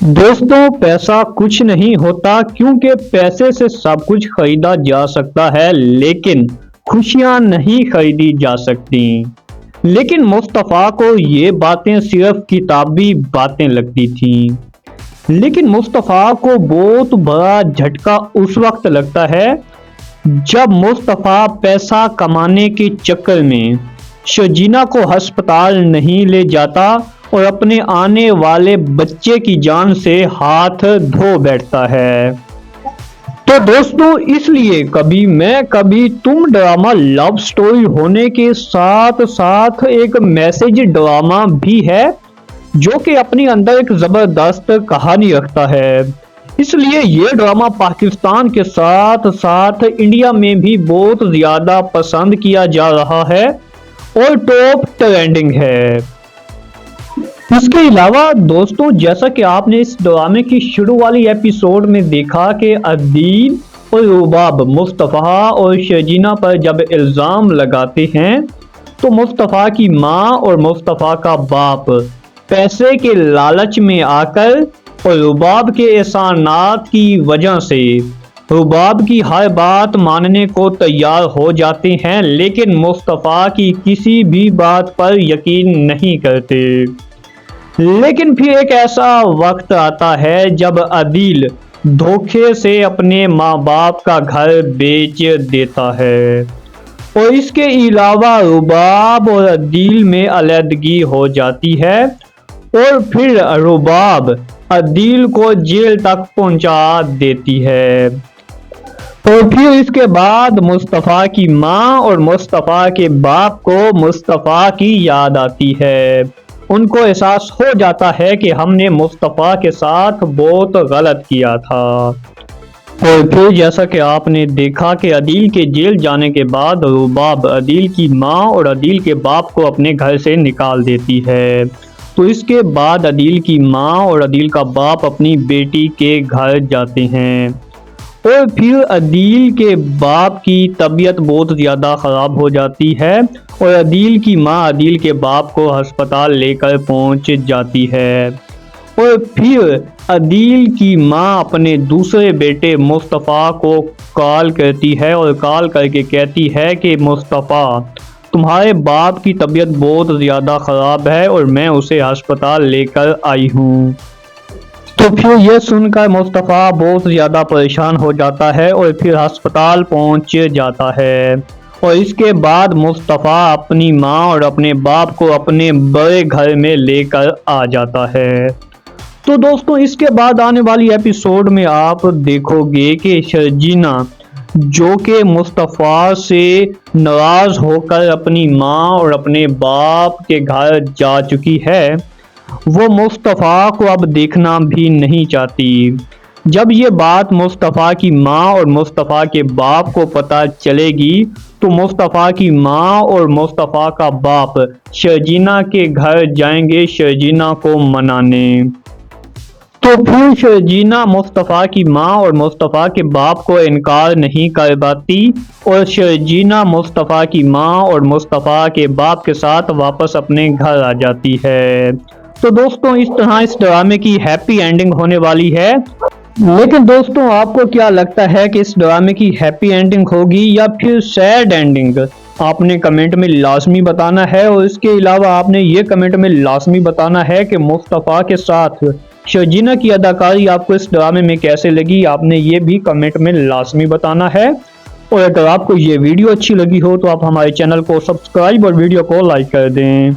दोस्तों, पैसा कुछ नहीं होता क्योंकि पैसे से सब कुछ खरीदा जा सकता है, लेकिन खुशियां नहीं खरीदी जा सकती। लेकिन मुस्तफ़ा को ये बातें सिर्फ किताबी बातें लगती थीं। लेकिन मुस्तफ़ा को बहुत बड़ा झटका उस वक्त लगता है जब मुस्तफ़ा पैसा कमाने के चक्कर में शर्जीना को अस्पताल नहीं ले जाता और अपने आने वाले बच्चे की जान से हाथ धो बैठता है। तो दोस्तों, इसलिए कभी मैं कभी तुम ड्रामा लव स्टोरी होने के साथ साथ एक मैसेज ड्रामा भी है जो कि अपने अंदर एक जबरदस्त कहानी रखता है। इसलिए ये ड्रामा पाकिस्तान के साथ साथ इंडिया में भी बहुत ज्यादा पसंद किया जा रहा है और टॉप ट्रेंडिंग है। इसके अलावा दोस्तों, जैसा कि आपने इस ड्रामे की शुरू वाली एपिसोड में देखा कि अदील और रुबाब मुस्तफ़ा और शर्जीना पर जब इल्ज़ाम लगाते हैं तो मुस्तफ़ा की माँ और मुस्तफ़ा का बाप पैसे के लालच में आकर और रुबाब के एहसानात की वजह से रुबाब की हर बात मानने को तैयार हो जाते हैं, लेकिन मुस्तफ़ा की किसी भी बात पर यकीन नहीं करते। लेकिन फिर एक ऐसा वक्त आता है जब अदील धोखे से अपने माँ बाप का घर बेच देता है और इसके अलावा रुबाब और अदील में अलहदगी हो जाती है और फिर रुबाब अदील को जेल तक पहुंचा देती है। और फिर इसके बाद मुस्तफ़ा की माँ और मुस्तफ़ा के बाप को मुस्तफ़ा की याद आती है। उनको एहसास हो जाता है कि हमने मुस्तफ़ा के साथ बहुत गलत किया था। और फिर जैसा कि आपने देखा कि अदील के जेल जाने के बाद रुबाब अदील की माँ और अदील के बाप को अपने घर से निकाल देती है। तो इसके बाद अदील की माँ और अदील का बाप अपनी बेटी के घर जाते हैं और फिर अदील के बाप की तबीयत बहुत ज़्यादा ख़राब हो जाती है और अदील की माँ अदील के बाप को अस्पताल लेकर पहुंच जाती है। और फिर अदील की माँ अपने दूसरे बेटे मुस्तफ़ा को कॉल करती है और कॉल करके कहती है कि मुस्तफ़ा, तुम्हारे बाप की तबीयत बहुत ज़्यादा ख़राब है और मैं उसे अस्पताल लेकर आई हूँ। तो फिर यह सुनकर मुस्तफ़ा बहुत ज़्यादा परेशान हो जाता है और फिर अस्पताल पहुंच जाता है। और इसके बाद मुस्तफ़ा अपनी माँ और अपने बाप को अपने बड़े घर में लेकर आ जाता है। तो दोस्तों, इसके बाद आने वाली एपिसोड में आप देखोगे कि शर्जीना जो कि मुस्तफ़ा से नाराज़ होकर अपनी माँ और अपने बाप के घर जा चुकी है, वो मुस्तफ़ा को अब देखना भी नहीं चाहती। जब ये बात मुस्तफ़ा की माँ और मुस्तफ़ा के बाप को पता चलेगी तो मुस्तफ़ा की माँ और मुस्तफ़ा का बाप शर्जीना के घर जाएंगे शर्जीना को मनाने। तो फिर शर्जीना मुस्तफ़ा की माँ और मुस्तफ़ा के बाप को इनकार नहीं कर पाती और शर्जीना मुस्तफ़ा की माँ और मुस्तफ़ा के बाप के साथ वापस अपने घर आ जाती है। तो दोस्तों, इस तरह इस ड्रामे की हैप्पी एंडिंग होने वाली है। लेकिन दोस्तों, आपको क्या लगता है कि इस ड्रामे की हैप्पी एंडिंग होगी या फिर सैड एंडिंग? आपने कमेंट में लाजमी बताना है और इसके अलावा आपने ये कमेंट में लाजमी बताना है कि मुस्तफ़ा के साथ शर्जीना की अदाकारी आपको इस ड्रामे में कैसे लगी। आपने ये भी कमेंट में लाजमी बताना है। और अगर आपको ये वीडियो अच्छी लगी हो तो आप हमारे चैनल को सब्सक्राइब और वीडियो को लाइक कर दें।